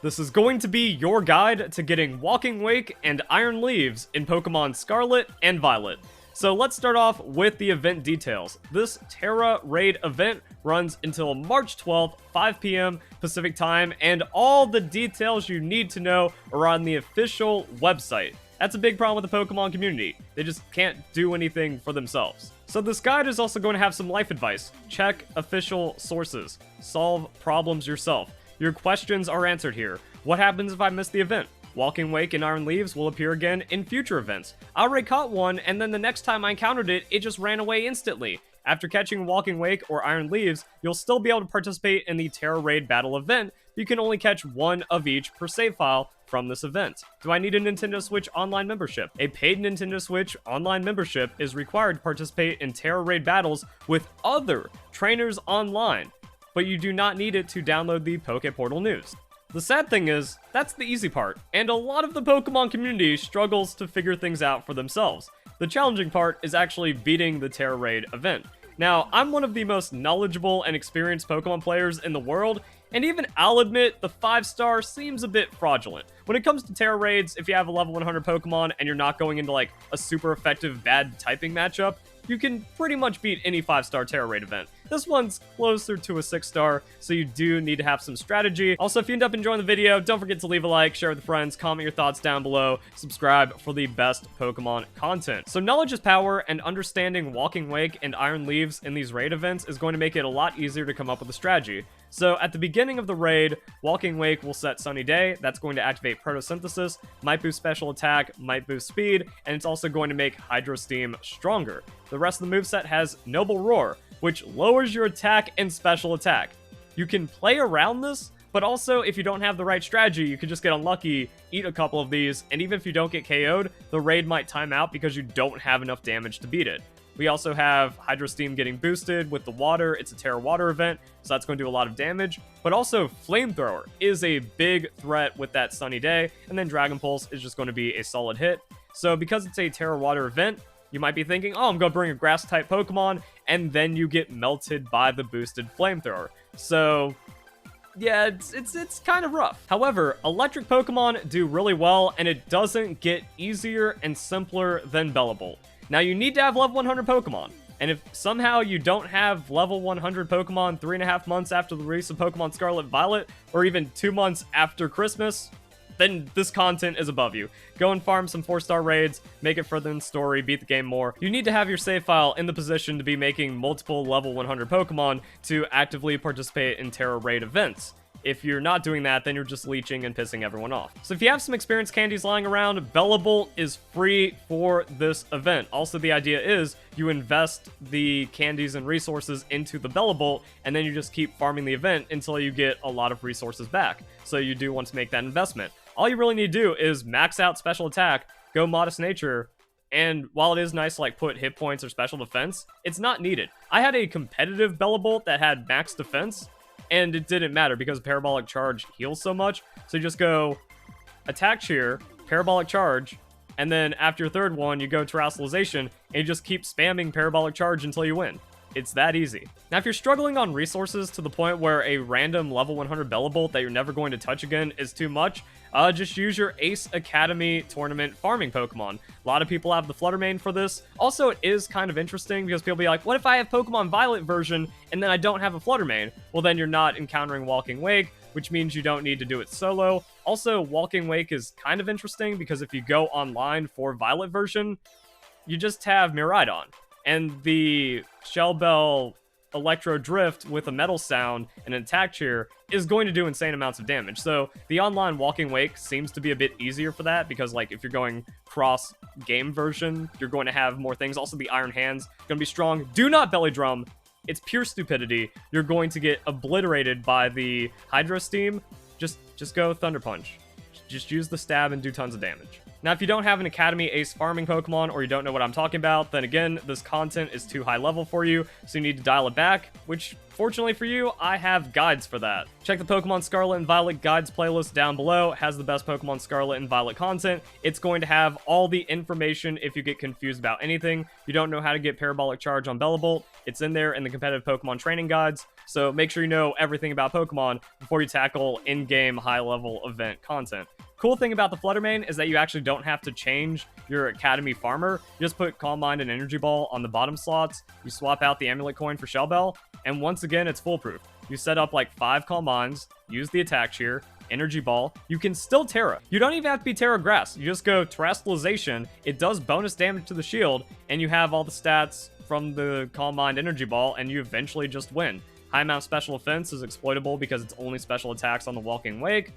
This is going to be your guide to getting Walking Wake and Iron Leaves in Pokemon Scarlet and Violet. So let's start off with the event details. This Tera raid event runs until March 12th, 5 p.m. Pacific time, and all the details you need to know are on the official website. That's a big problem with the Pokemon community. They just can't do anything for themselves. So this guide is also going to have some life advice. Check official sources. Solve problems yourself. Your questions are answered here. What happens if I miss the event? Walking Wake and Iron Leaves will appear again in future events. I already caught one, and then the next time I encountered it, it just ran away instantly. After catching Walking Wake or Iron Leaves, you'll still be able to participate in the Tera Raid Battle event. You can only catch one of each per save file from this event. Do I need a Nintendo Switch Online membership? A paid Nintendo Switch Online membership is required to participate in Tera Raid battles with other trainers online, but you do not need it to download the Pokeportal News. The sad thing is, that's the easy part, and a lot of the Pokemon community struggles to figure things out for themselves. The challenging part is actually beating the Tera Raid event. Now, I'm one of the most knowledgeable and experienced Pokemon players in the world, and even I'll admit the 5-star seems a bit fraudulent. When it comes to Tera Raids, if you have a level 100 Pokemon and you're not going into like a super effective bad typing matchup, you can pretty much beat any 5-star Tera Raid event. This one's closer to a 6-star, so you do need to have some strategy. Also, if you end up enjoying the video, don't forget to leave a like, share with friends, comment your thoughts down below, subscribe for the best Pokemon content. So knowledge is power, and understanding Walking Wake and Iron Leaves in these raid events is going to make it a lot easier to come up with a strategy. So at the beginning of the raid, Walking Wake will set Sunny Day. That's going to activate Photosynthesis, might boost special attack, might boost speed, and it's also going to make Hydro Steam stronger. The rest of the moveset has Noble Roar, which lowers your attack and special attack. You can play around this, but also if you don't have the right strategy, you could just get unlucky, eat a couple of these, and even if you don't get KO'd, the raid might time out because you don't have enough damage to beat it. We also have Hydro Steam getting boosted with the water. It's a Tera Water event, so that's going to do a lot of damage. But also, Flamethrower is a big threat with that Sunny Day, and then Dragon Pulse is just going to be a solid hit. So because it's a Tera Water event, you might be thinking, oh, I'm going to bring a Grass-type Pokemon, and then you get melted by the boosted Flamethrower. So yeah, it's kind of rough. However, electric Pokemon do really well, and it doesn't get easier and simpler than Bellebolt. Now, you need to have level 100 Pokemon, and if somehow you don't have level 100 Pokemon 3.5 months after the release of Pokemon Scarlet Violet, or even 2 months after Christmas, then this content is above you. Go and farm some 4-star raids, make it further in the story, beat the game more. You need to have your save file in the position to be making multiple level 100 Pokemon to actively participate in Tera Raid events. If you're not doing that, then you're just leeching and pissing everyone off. So if you have some experience candies lying around, Bellebolt is free for this event. Also, the idea is you invest the candies and resources into the Bellebolt, and then you just keep farming the event until you get a lot of resources back. So you do want to make that investment. All you really need to do is max out special attack, go Modest Nature, and while it is nice to like put hit points or special defense, it's not needed. I had a competitive Bellebolt that had max defense, and it didn't matter because Parabolic Charge heals so much. So you just go Attack Cheer, Parabolic Charge, and then after your third one, you go Terrestrialization, and you just keep spamming Parabolic Charge until you win. It's that easy. Now, if you're struggling on resources to the point where a random level 100 Bellebolt that you're never going to touch again is too much, just use your Ace Academy tournament farming Pokemon. A lot of people have the Fluttermane for this. Also, it is kind of interesting because people be like, what if I have Pokemon Violet version and then I don't have a Fluttermane? Well, then you're not encountering Walking Wake, which means you don't need to do it solo. Also, Walking Wake is kind of interesting because if you go online for Violet version, you just have Miraidon. And the Shell Bell Electro Drift with a Metal Sound and an Attack Cheer is going to do insane amounts of damage. So the online Walking Wake seems to be a bit easier for that because like if you're going cross game version, you're going to have more things. Also, the Iron Hands going to be strong. Do not Belly Drum. It's pure stupidity. You're going to get obliterated by the Hydro Steam. Just go Thunder Punch. Just use the stab and do tons of damage. Now, if you don't have an Academy Ace farming Pokemon or you don't know what I'm talking about, then again, this content is too high level for you, so you need to dial it back, which, fortunately for you, I have guides for that. Check the Pokemon Scarlet and Violet guides playlist down below. It has the best Pokemon Scarlet and Violet content. It's going to have all the information if you get confused about anything. You don't know how to get Parabolic Charge on Bellebolt, it's in there in the competitive Pokemon training guides. So make sure you know everything about Pokemon before you tackle in-game high-level event content. Cool thing about the Fluttermane is that you actually don't have to change your Academy Farmer. You just put Calm Mind and Energy Ball on the bottom slots, you swap out the Amulet Coin for Shell Bell, and once again, it's foolproof. You set up like 5 Calm Minds, use the Attack Cheer, Energy Ball, you can still Tera. You don't even have to be Tera Grass. You just go Terrestrialization, it does bonus damage to the shield, and you have all the stats from the Calm Mind Energy Ball, and you eventually just win. High amount of special defense is exploitable because it's only special attacks on the Walking Wake,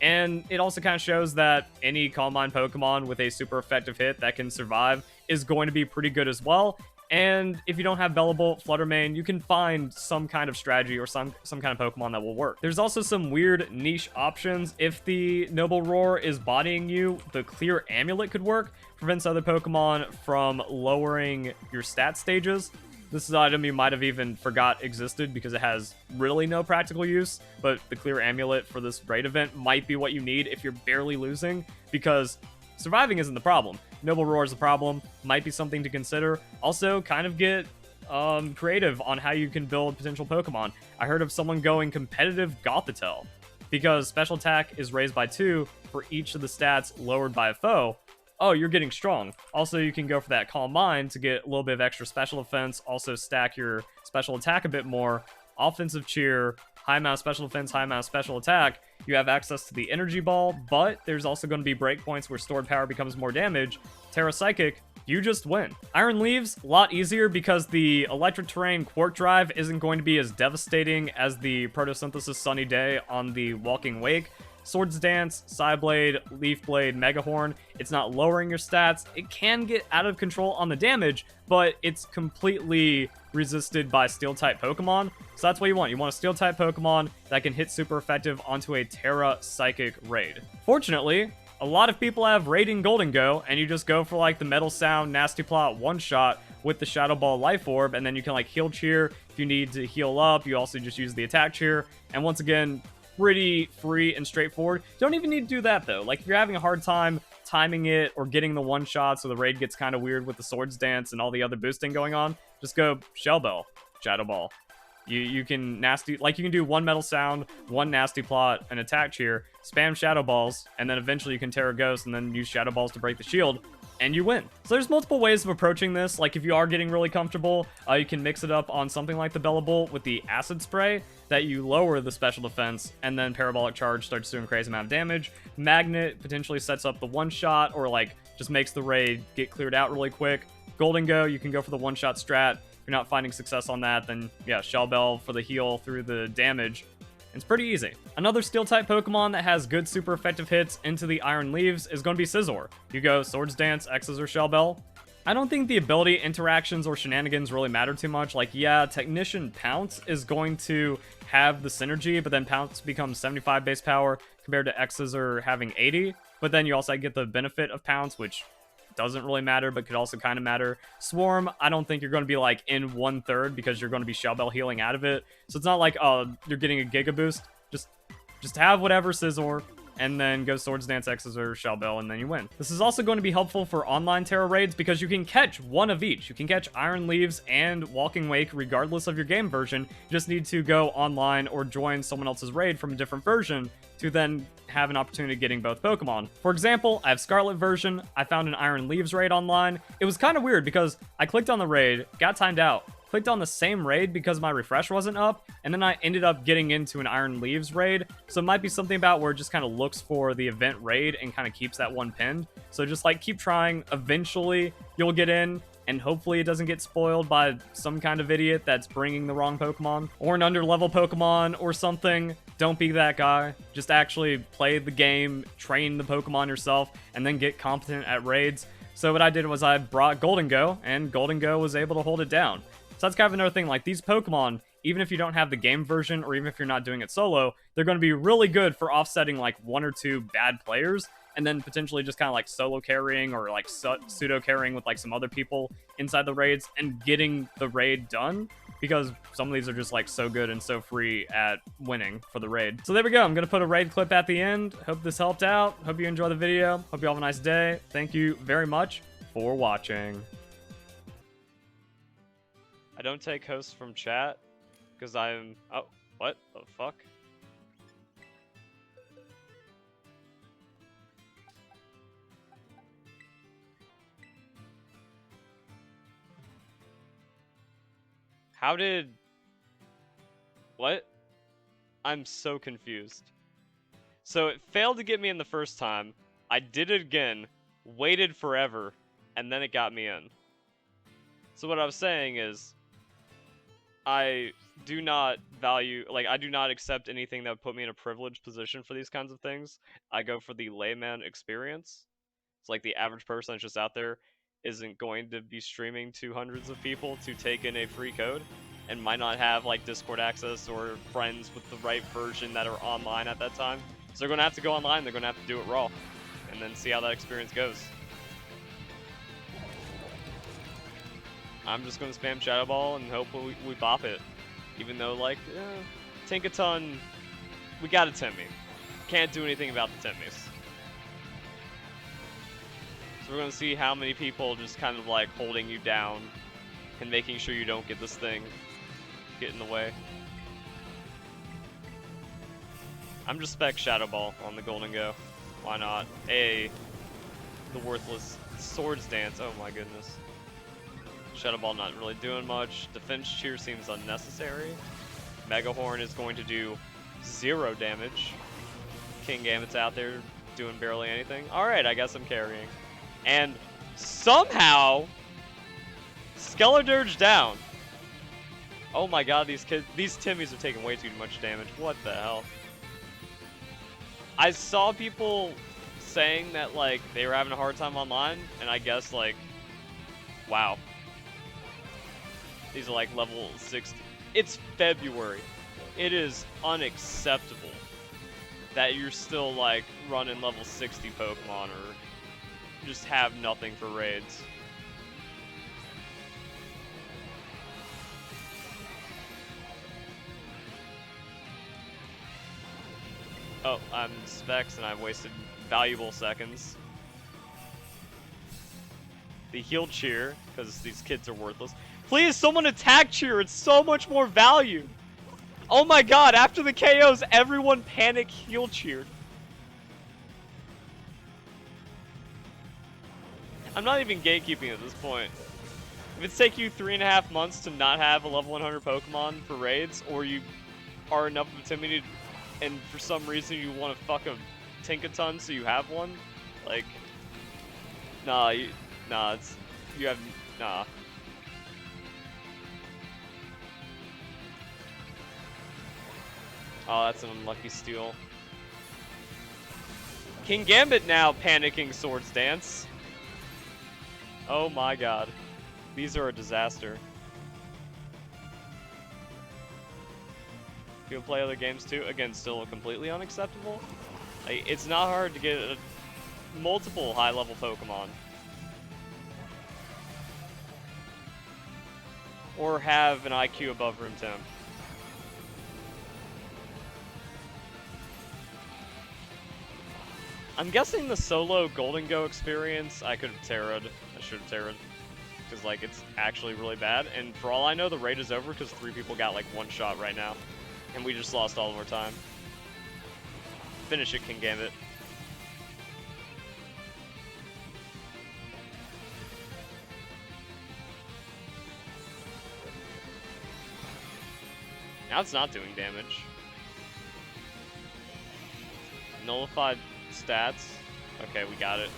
and it also kind of shows that any Calm Mind Pokemon with a super effective hit that can survive is going to be pretty good as well. And if you don't have Bellable, Fluttermane, you can find some kind of strategy or some kind of Pokemon that will work. There's also some weird niche options. If the Noble Roar is bodying you, the Clear Amulet could work. Prevents other Pokemon from lowering your stat stages. This is an item you might have even forgot existed because it has really no practical use, but the Clear Amulet for this raid event might be what you need if you're barely losing, because surviving isn't the problem. Noble Roar is the problem, might be something to consider. Also, kind of get creative on how you can build potential Pokemon. I heard of someone going competitive Gothitelle, because special attack is raised by 2 for each of the stats lowered by a foe. Oh, you're getting strong. Also, you can go for that Calm Mind to get a little bit of extra special defense, also stack your special attack a bit more. Offensive Cheer, high amount of special defense, high amount of special attack. You have access to the Energy Ball, but there's also going to be breakpoints where stored power becomes more damage. Terra Psychic, you just win. Iron Leaves, a lot easier because the Electric Terrain Quark Drive isn't going to be as devastating as the Photosynthesis Sunny Day on the Walking Wake. Swords Dance, Psyblade, Leaf Blade, Megahorn, it's not lowering your stats. It can get out of control on the damage, but it's completely resisted by Steel-type Pokemon. So that's what you want. You want a Steel-type Pokemon that can hit super effective onto a Terra Psychic raid. Fortunately, a lot of people have Raiding Golden Go, and you just go for like the Metal Sound, Nasty Plot one-shot with the Shadow Ball Life Orb, and then you can like Heal Cheer. If you need to heal up, you also just use the Attack Cheer. And once again, pretty free and straightforward. Don't even need to do that though. Like if you're having a hard time timing it or getting the one shot so the raid gets kind of weird with the Swords Dance and all the other boosting going on, just go Shell Bell, Shadow Ball. You can nasty, like you can do 1 Metal Sound, 1 Nasty Plot, an Attack Cheer, spam Shadow Balls, and then eventually you can Terra Ghost and then use Shadow Balls to break the shield, and you win. So there's multiple ways of approaching this. Like if you are getting really comfortable, you can mix it up on something like the Bellable with the Acid Spray, that you lower the special defense, and then Parabolic Charge starts doing a crazy amount of damage. Magnet potentially sets up the one-shot, or like just makes the raid get cleared out really quick. Golden Go, you can go for the one-shot strat. If you're not finding success on that, then yeah, Shell Bell for the heal through the damage. It's pretty easy. Another Steel-type Pokemon that has good super effective hits into the Iron Leaves is going to be Scizor. You go Swords Dance, X's, or Shell Bell. I don't think the ability interactions or shenanigans really matter too much. Like, yeah, Technician Pounce is going to have the synergy, but then Pounce becomes 75 base power compared to X's or having 80. But then you also get the benefit of Pounce, which doesn't really matter, but could also kind of matter. Swarm, I don't think you're going to be like in 1/3 because you're going to be Shell Bell healing out of it. So it's not like, oh, you're getting a Giga Boost. Just have whatever Scizor, and then go Swords Dance, X's, or Shell Bell, and then you win. This is also going to be helpful for online Terra raids because you can catch one of each. You can catch Iron Leaves and Walking Wake regardless of your game version. You just need to go online or join someone else's raid from a different version to then have an opportunity of getting both Pokemon. For example, I have Scarlet version. I found an Iron Leaves raid online. It was kind of weird because I clicked on the raid, got timed out, clicked on the same raid because my refresh wasn't up, and then I ended up getting into an Iron Leaves raid. So it might be something about where it just kind of looks for the event raid and kind of keeps that one pinned. So just like keep trying. Eventually you'll get in, and hopefully it doesn't get spoiled by some kind of idiot that's bringing the wrong Pokemon or an underlevel Pokemon or something. Don't be that guy. Just actually play the game, train the Pokemon yourself, and then get competent at raids. So what I did was I brought Golden Go, and Golden Go was able to hold it down. So that's kind of another thing. Like these Pokemon, even if you don't have the game version or even if you're not doing it solo, they're going to be really good for offsetting like 1 or 2 bad players, and then potentially just kind of like solo carrying or like pseudo carrying with like some other people inside the raids and getting the raid done, because some of these are just like so good and so free at winning for the raid. So there we go. I'm going to put a raid clip at the end. Hope this helped out. Hope you enjoy the video. Hope you have a nice day. Thank you very much for watching. I don't take hosts from chat Because I'm... Oh, what the fuck? How did... What? I'm so confused. So it failed to get me in the first time. I did it again, waited forever, and then it got me in. So what I was saying is, I do not value, like, I do not accept anything that would put me in a privileged position for these kinds of things. I go for the layman experience. It's like the average person that's just out there isn't going to be streaming to hundreds of people to take in a free code and might not have like Discord access or friends with the right version that are online at that time. So they're going to have to go online, they're going to have to do it raw, and then see how that experience goes. I'm just going to spam Shadow Ball and hope we bop it. Even though, like, Tinkaton, we got a Timmy. Can't do anything about the Timmies. So we're going to see how many people just kind of, like, holding you down and making sure you don't get this thing get in the way. I'm just spec Shadow Ball on the Golden Go. Why not? The worthless Swords Dance. Oh my goodness. Shadow Ball not really doing much. Defense Cheer seems unnecessary. Mega Horn is going to do 0 damage. King Gambit's out there doing barely anything. Alright, I guess I'm carrying. And somehow, Skeledirge down. Oh my god, these Timmies are taking way too much damage. What the hell? I saw people saying that, like, they were having a hard time online, and I guess, like, wow. These are, like, level 60. It's February. It is unacceptable that you're still, like, running level 60 Pokemon or just have nothing for raids. Oh, I'm Specs and I've wasted valuable seconds. The heal cheer, because these kids are worthless. Please, someone attack cheer, it's so much more value! Oh my god, after the KOs, everyone panic heal cheered. I'm not even gatekeeping at this point. If it's taking you 3.5 months to not have a level 100 Pokemon for raids, or you are enough of a Timmy and for some reason you want to fuck a Tinkaton so you have one, like, nah, you have, nah. Oh, that's an unlucky steal. King Gambit now panicking Swords Dance. Oh my god. These are a disaster. People play other games too. Again, still completely unacceptable. Like, it's not hard to get multiple high-level Pokemon. Or have an IQ above Room Temp. I'm guessing the solo Golden Go experience, I could have Terra'd. I should have Terra'd. Because, like, it's actually really bad. And for all I know, the raid is over because 3 people got, like, 1 shot right now. And we just lost all of our time. Finish it, King Gambit. Now it's not doing damage. Nullified stats. Okay, we got it.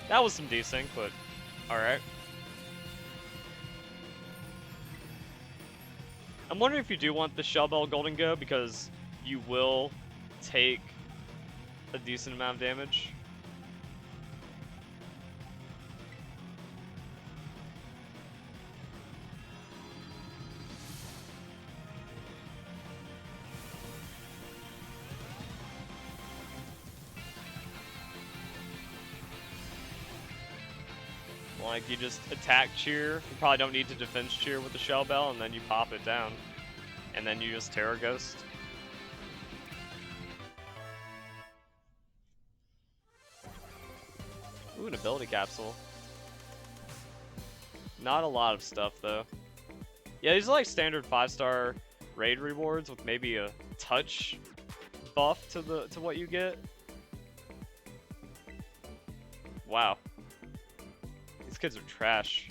That was some desync, but alright. I'm wondering if you do want the Shell Bell Golden Go, because you will take a decent amount of damage. Like, you just attack cheer. You probably don't need to defense cheer with the Shell Bell, and then you pop it down. And then you just Terra Ghost. Ooh, an ability capsule. Not a lot of stuff, though. Yeah, these are like standard 5-star raid rewards with maybe a touch buff to what you get. Wow. These kids are trash.